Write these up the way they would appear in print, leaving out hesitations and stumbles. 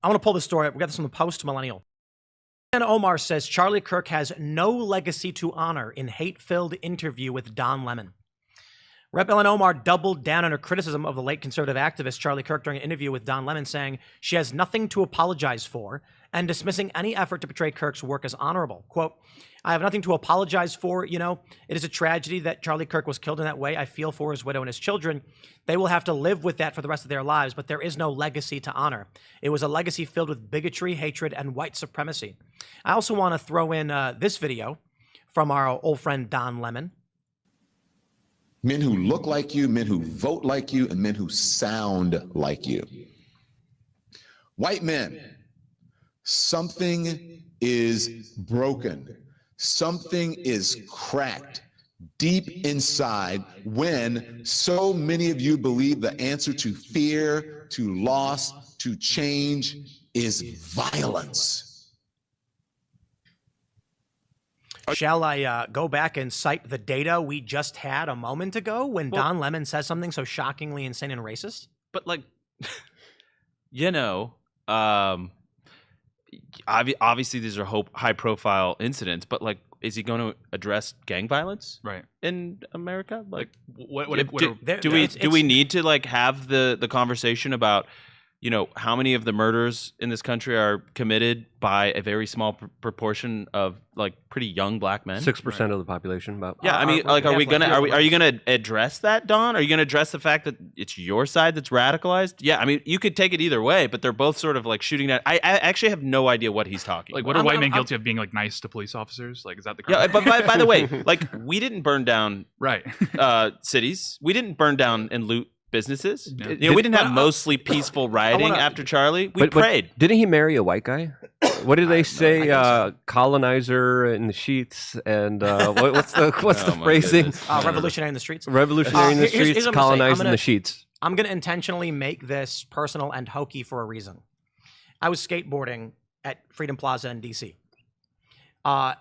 I want to pull this story up. We got this from the Post Millennial. Ilhan Omar says Charlie Kirk has no legacy to honor in hate-filled interview with Don Lemon. Rep. Ilhan Omar doubled down on her criticism of the late conservative activist Charlie Kirk during an interview with Don Lemon, saying she has nothing to apologize for and dismissing any effort to portray Kirk's work as honorable. Quote, I have nothing to apologize for. You know, it is a tragedy that Charlie Kirk was killed in that way. I feel for his widow and his children. They will have to live with that for the rest of their lives, but there is no legacy to honor. It was a legacy filled with bigotry, hatred, and white supremacy. I also want to throw in this video from our old friend Don Lemon. Men who look like you, men who vote like you, and men who sound like you. White men, something is broken. Something is cracked deep inside when so many of you believe the answer to fear, to loss, to change is violence. Shall I go back and cite the data we just had a moment ago when Don Lemon says something so shockingly insane and racist? But like, you know, obviously these are high-profile incidents, but like, is he going to address gang violence in America? Like, do we need to like have the conversation about, you know, how many of the murders in this country are committed by a very small proportion of like pretty young black men? 6% of the population. About. Yeah, I mean, like, are you gonna address that, Don? Are you gonna address the fact that it's your side that's radicalized? Yeah, I mean, you could take it either way, but they're both sort of like shooting at. I actually have no idea what he's talking. Like, what are white men guilty of being like nice to police officers? Like, is that the crime? Yeah, but by the way, like, we didn't burn down cities. We didn't burn down and loot businesses. Yeah. You know, we didn't have mostly peaceful rioting after Charlie. We prayed. But didn't he marry a white guy? What did they say? Colonizer in the sheets, and what's the phrasing? Revolutionary in the streets. Revolutionary in the streets, colonizing the sheets. I'm going to intentionally make this personal and hokey for a reason. I was skateboarding at Freedom Plaza in D.C. I'm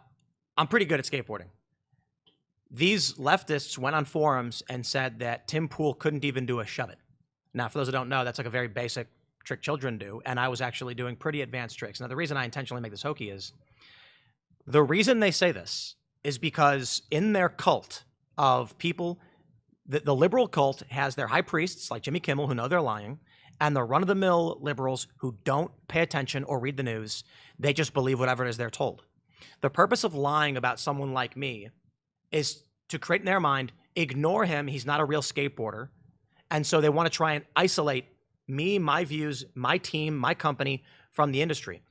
pretty good at skateboarding. These leftists went on forums and said that Tim Pool couldn't even do a shove it. Now, for those who don't know, that's like a very basic trick children do, and I was actually doing pretty advanced tricks. Now, the reason I intentionally make this hokey is, the reason they say this is because in their cult of people, the liberal cult has their high priests, like Jimmy Kimmel, who know they're lying, and the run-of-the-mill liberals who don't pay attention or read the news. They just believe whatever it is they're told. The purpose of lying about someone like me is to create in their mind, ignore him, he's not a real skateboarder. And so they want to try and isolate me, my views, my team, my company from the industry.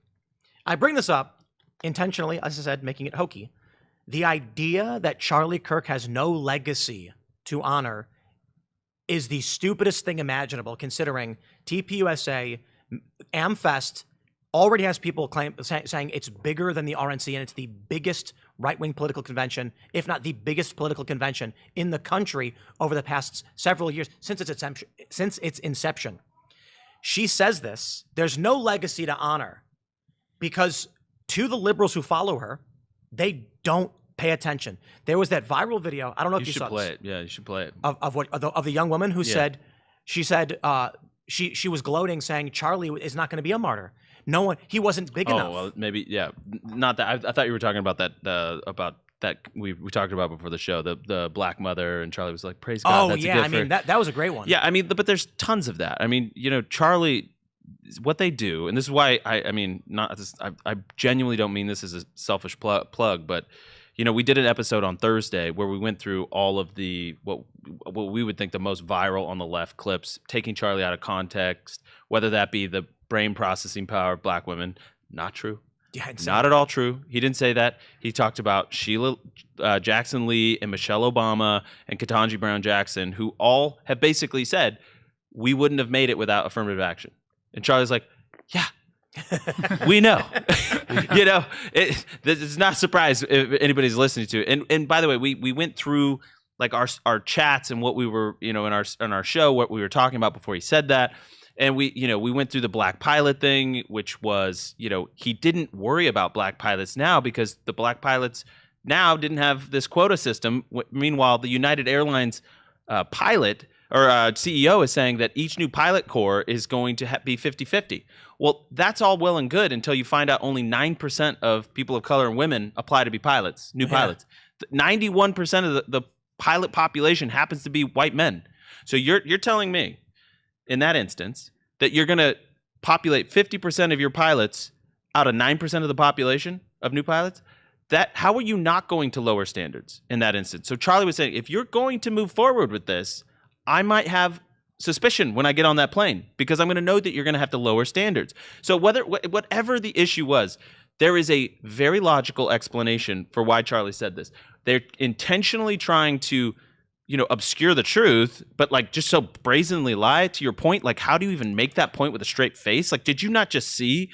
I bring this up intentionally, as I said, making it hokey. The idea that Charlie Kirk has no legacy to honor is the stupidest thing imaginable, considering TPUSA, AmFest already has people saying it's bigger than the RNC, and it's the biggest right-wing political convention, if not the biggest political convention in the country over the past several years since its inception. She says this, there's no legacy to honor, because to the liberals who follow her, they don't pay attention. There was that viral video, I don't know if you saw play it. Yeah, you should play it. Of the young woman who said, she was gloating, saying Charlie is not going to be a martyr. No one, he wasn't big enough. Oh, well, maybe, yeah. Not that. I thought you were talking about that we talked about before the show, the black mother, and Charlie was like, praise God. Oh, that's yeah, I mean, that was a great one. Yeah, I mean, but there's tons of that. I mean, you know, Charlie, what they do, and this is why I genuinely don't mean this as a selfish plug, but, you know, we did an episode on Thursday where we went through all of the, what we would think the most viral on the left clips, taking Charlie out of context, whether that be the brain processing power of black women. Not true. Yeah, not at all true. He didn't say that. He talked about Sheila Jackson Lee and Michelle Obama and Ketanji Brown Jackson, who all have basically said, we wouldn't have made it without affirmative action. And Charlie's like, yeah, we know. You know, it's not a surprise if anybody's listening to it. And by the way, we went through like our chats and what we were, you know, in our show, what we were talking about before he said that. And we went through the black pilot thing, which was, you know, he didn't worry about black pilots now because the black pilots now didn't have this quota system. Meanwhile, the United Airlines CEO is saying that each new pilot corps is going to be 50-50. Well, that's all well and good until you find out only 9% of people of color and women apply to be pilots, new pilots. 91% of the pilot population happens to be white men. So you're telling me, in that instance, that you're going to populate 50% of your pilots out of 9% of the population of new pilots? How are you not going to lower standards in that instance? So Charlie was saying, if you're going to move forward with this, I might have suspicion when I get on that plane because I'm going to know that you're going to have to lower standards. So whatever the issue was, there is a very logical explanation for why Charlie said this. They're intentionally trying to, obscure the truth, but like just so brazenly lie. To your point, like how do you even make that point with a straight face? Like, did you not just see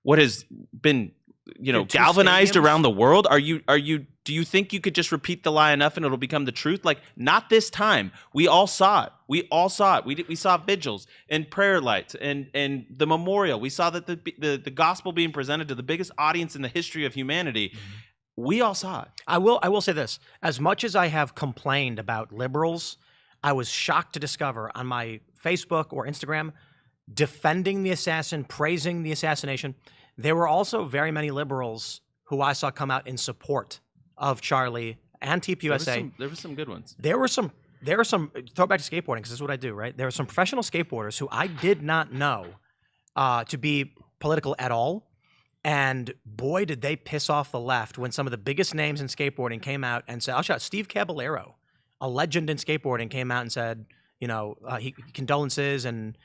what has been, galvanized around the world? Do you think you could just repeat the lie enough and it'll become the truth? Like, not this time. We all saw it. We saw vigils and prayer lights and the memorial. We saw that the gospel being presented to the biggest audience in the history of humanity. Mm-hmm. We all saw it. I will say this. As much as I have complained about liberals, I was shocked to discover on my Facebook or Instagram defending the assassin, praising the assassination. There were also very many liberals who I saw come out in support of Charlie and TPUSA. There were some good ones. There were some, throw back to skateboarding, because this is what I do, right? There were some professional skateboarders who I did not know to be political at all. And boy, did they piss off the left when some of the biggest names in skateboarding came out and said, I'll shout, Steve Caballero, a legend in skateboarding, came out and said, condolences and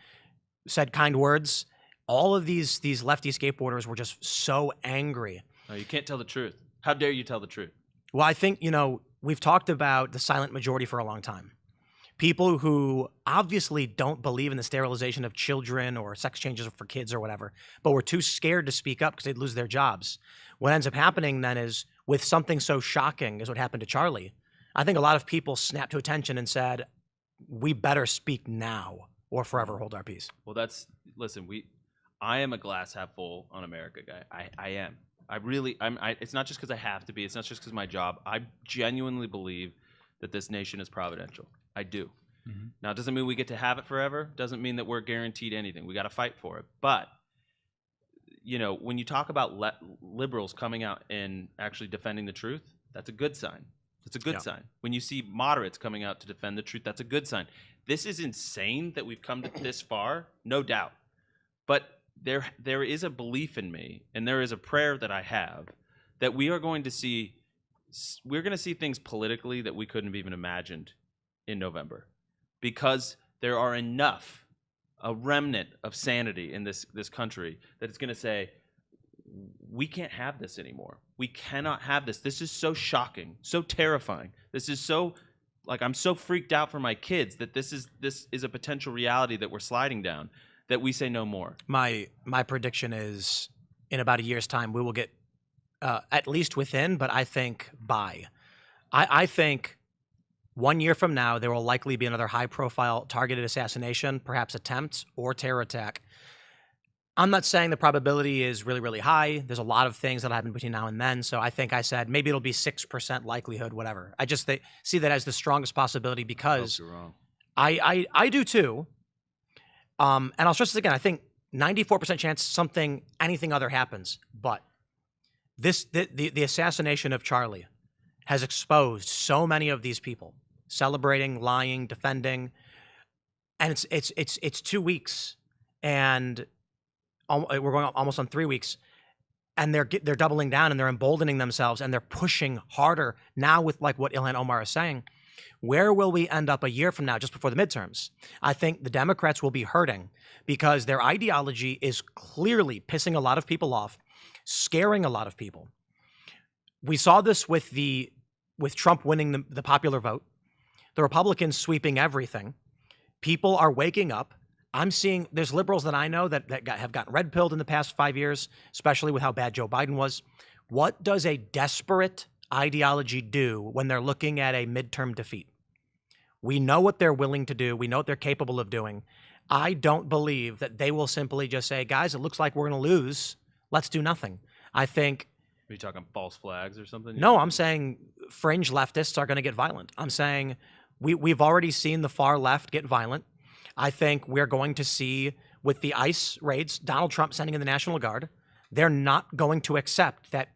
said kind words. All of these lefty skateboarders were just so angry. No, you can't tell the truth. How dare you tell the truth? Well, I think, we've talked about the silent majority for a long time. People who obviously don't believe in the sterilization of children or sex changes for kids or whatever, but were too scared to speak up because they'd lose their jobs. What ends up happening then is, with something so shocking as what happened to Charlie, I think a lot of people snapped to attention and said, we better speak now or forever hold our peace. Well, I am a glass half full on America guy. I am. It's not just because I have to be. It's not just because of my job. I genuinely believe that this nation is providential. I do. Mm-hmm. Now, it doesn't mean we get to have it forever. Doesn't mean that we're guaranteed anything. We got to fight for it. But, when you talk about liberals coming out and actually defending the truth, that's a good sign. It's a good sign. When you see moderates coming out to defend the truth, that's a good sign. This is insane that we've come to this far, no doubt. But there is a belief in me, and there is a prayer that I have, that we're going to see things politically that we couldn't have even imagined in November, because there are a remnant of sanity in this country that it's going to say, we can't have this anymore. We cannot have this. This is so shocking, so terrifying. This is so, I'm so freaked out for my kids that this is a potential reality that we're sliding down, that we say no more. My prediction is, in about a year's time, we will get at least within, but I think by. I think 1 year from now, there will likely be another high-profile targeted assassination, perhaps attempt or terror attack. I'm not saying the probability is really, really high. There's a lot of things that'll happen between now and then. So I think I said maybe it'll be 6% likelihood, whatever. I just see that as the strongest possibility because you're wrong. I do too. And I'll stress this again. I think 94% chance anything other happens. But the assassination of Charlie has exposed so many of these people celebrating, lying, defending, and it's 2 weeks, and we're going almost on 3 weeks, and they're doubling down and they're emboldening themselves and they're pushing harder now with what Ilhan Omar is saying. Where will we end up a year from now, just before the midterms? I think the Democrats will be hurting because their ideology is clearly pissing a lot of people off, scaring a lot of people. We saw this with Trump winning the popular vote, the Republicans sweeping everything. People are waking up. I'm seeing there's liberals that I know that have gotten red-pilled in the past 5 years, especially with how bad Joe Biden was. What does a desperate ideology do when they're looking at a midterm defeat? We know what they're willing to do. We know what they're capable of doing. I don't believe that they will simply just say, guys, it looks like we're going to lose. Let's do nothing. I think... Are you talking false flags or something? No, I'm saying fringe leftists are going to get violent. I'm saying We've already seen the far left get violent. I think we're going to see with the ICE raids, Donald Trump sending in the National Guard. They're not going to accept that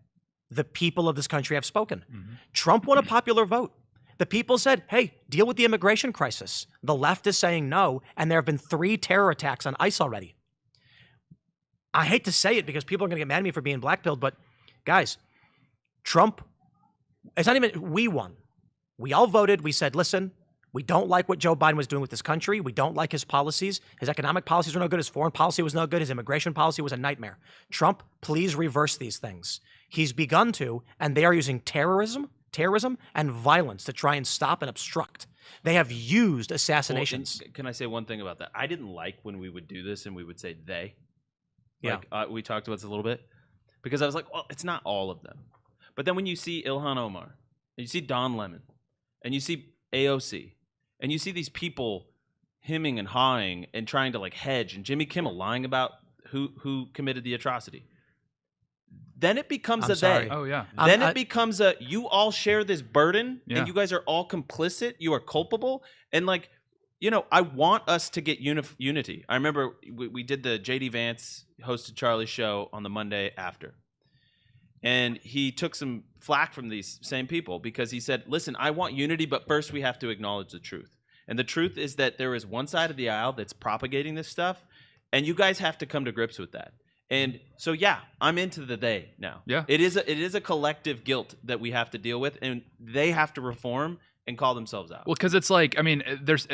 the people of this country have spoken. Trump won a popular vote. The people said, hey, deal with the immigration crisis. The left is saying no, and there have been 3 terror attacks on ICE already. I hate to say it because people are going to get mad at me for being blackpilled, but guys, Trump, it's not even, we won. We all voted. We said, listen, we don't like what Joe Biden was doing with this country. We don't like his policies. His economic policies were no good. His foreign policy was no good. His immigration policy was a nightmare. Trump, please reverse these things. He's begun to, and they are using terrorism and violence to try and stop and obstruct. They have used assassinations. Well, can I say one thing about that? I didn't like when we would do this and we would say they. Yeah. We talked about this a little bit because I was like, well, it's not all of them. But then when you see Ilhan Omar, and you see Don Lemon, and you see AOC, and you see these people hemming and hawing and trying to like hedge, and Jimmy Kimmel lying about who committed the atrocity, then it becomes they. Oh yeah. Then it becomes you all share this burden, and you guys are all complicit. You are culpable, and like, you know, I want us to get unity. I remember we did the JD Vance hosted Charlie's show on the Monday after. And he took some flack from these same people because he said, listen, I want unity, but first we have to acknowledge the truth. And the truth is that there is one side of the aisle that's propagating this stuff, and you guys have to come to grips with that. And so, yeah, I'm into the they now. Yeah. It is a collective guilt that we have to deal with, and they have to reform and call themselves out. Well, because it's like, I mean, there's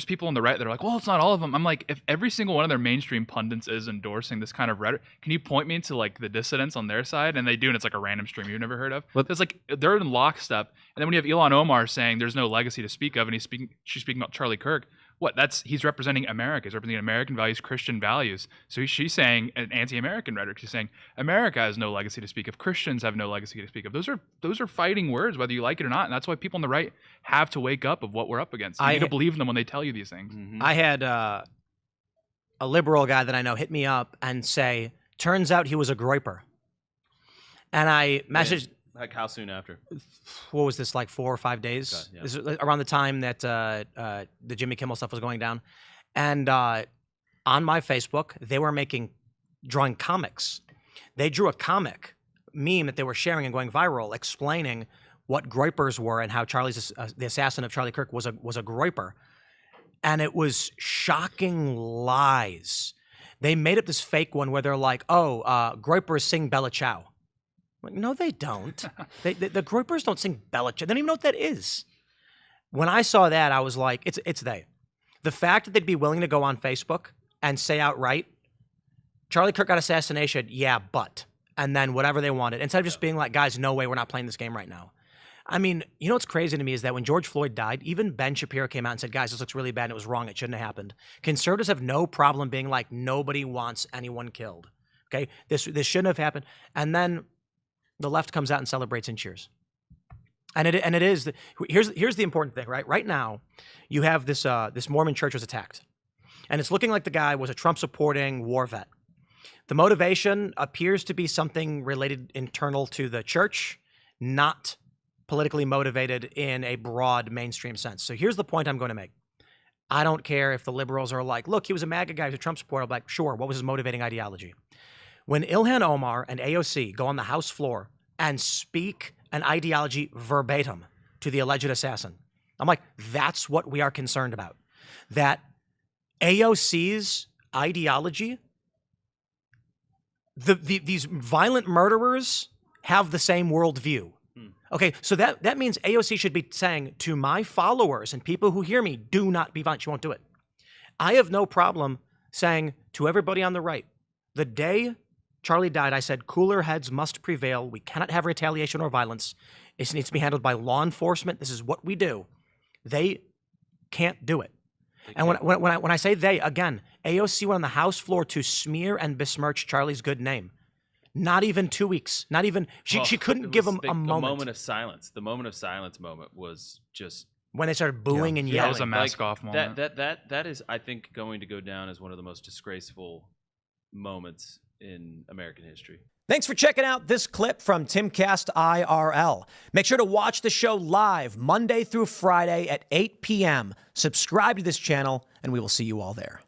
people on the right that are like, well, it's not all of them. I'm like, if every single one of their mainstream pundits is endorsing this kind of rhetoric, can you point me to like the dissidents on their side? And they do, and it's like a random stream you've never heard of. But it's like they're in lockstep. And then when you have Ilhan Omar saying there's no legacy to speak of, and she's speaking about Charlie Kirk. He's representing America. He's representing American values, Christian values. So she's saying an anti-American rhetoric. She's saying America has no legacy to speak of. Christians have no legacy to speak of. Those are fighting words, whether you like it or not. And that's why people on the right have to wake up of what we're up against. You need to believe them when they tell you these things. Mm-hmm. I had a liberal guy that I know hit me up and say, turns out he was a groiper. And I messaged... Like how soon after? What was this, like 4 or 5 days? Okay, yeah. This was around the time that the Jimmy Kimmel stuff was going down. And on my Facebook, they were drawing comics. They drew a comic meme that they were sharing and going viral, explaining what groypers were and how the assassin of Charlie Kirk was a groyper. And it was shocking lies. They made up this fake one where they're like, groypers sing Bella Ciao. Like, no, they don't. The groypers don't sing Bella Ciao. They don't even know what that is. When I saw that, I was like, it's they. The fact that they'd be willing to go on Facebook and say outright, Charlie Kirk got assassination, yeah, but. And then whatever they wanted. Instead of just being like, guys, no way, we're not playing this game right now. I mean, you know what's crazy to me is that when George Floyd died, even Ben Shapiro came out and said, guys, this looks really bad and it was wrong. It shouldn't have happened. Conservatives have no problem being like, nobody wants anyone killed. Okay? This shouldn't have happened. And then the left comes out and celebrates and cheers. And it is here's the important thing, right? Right now, you have this Mormon church was attacked. And it's looking like the guy was a Trump supporting war vet. The motivation appears to be something related internal to the church, not politically motivated in a broad mainstream sense. So here's the point I'm going to make. I don't care if the liberals are like, look, he was a MAGA guy, he was a Trump supporter. I'm like, sure, what was his motivating ideology? When Ilhan Omar and AOC go on the House floor and speak an ideology verbatim to the alleged assassin, I'm like, that's what we are concerned about. That AOC's ideology, these violent murderers have the same worldview. Okay, so that means AOC should be saying to my followers and people who hear me, do not be violent. She won't do it. I have no problem saying to everybody on the right, the day Charlie died, I said, cooler heads must prevail. We cannot have retaliation or violence. It needs to be handled by law enforcement. This is what we do. They can't do it. And when I say they, again, AOC went on the House floor to smear and besmirch Charlie's good name. Not even 2 weeks. Not even, she couldn't give him a moment. The moment of silence. The moment of silence moment was just... When they started booing and yelling. That was a mask-off moment. That is, I think, going to go down as one of the most disgraceful moments in American history. Thanks for checking out this clip from Timcast IRL. Make sure to watch the show live Monday through Friday at 8 p.m. Subscribe to this channel, and we will see you all there.